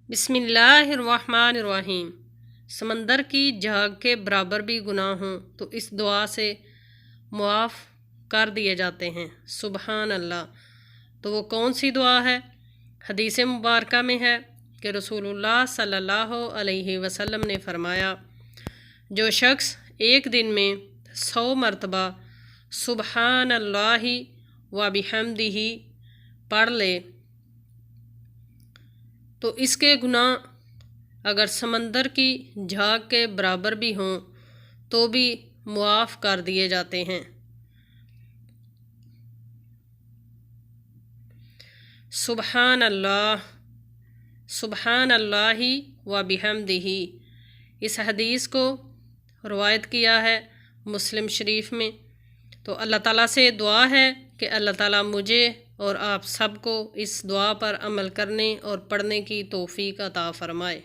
बिस्मिल्लाहिर्रहमानिर्रहीम। समंदर की झाग के बराबर भी गुनाह हों तो इस दुआ से मुआफ़ कर दिए जाते हैं। सुबहान अल्लाह। तो वो कौन सी दुआ है? हदीस मुबारक में है कि रसूलुल्लाह सल्लल्लाहु अलैहि वसल्लम ने फरमाया, जो शख्स एक दिन में 100 मरतबा सुबहान अल्लाहि व बिहम्दिही पढ़ ले तो इसके गुनाह अगर समंदर की झाग के बराबर भी हों तो भी मुआफ़ कर दिए जाते हैं। सुबहान अल्लाह, सुबहान अल्लाहि व बिहम्दिही। इस हदीस को रवायत किया है मुस्लिम शरीफ में। तो अल्लाह ताला से दुआ है कि अल्लाह ताला मुझे और आप सबको इस दुआ पर अमल करने और पढ़ने की तौफ़ीक अता फ़रमाए।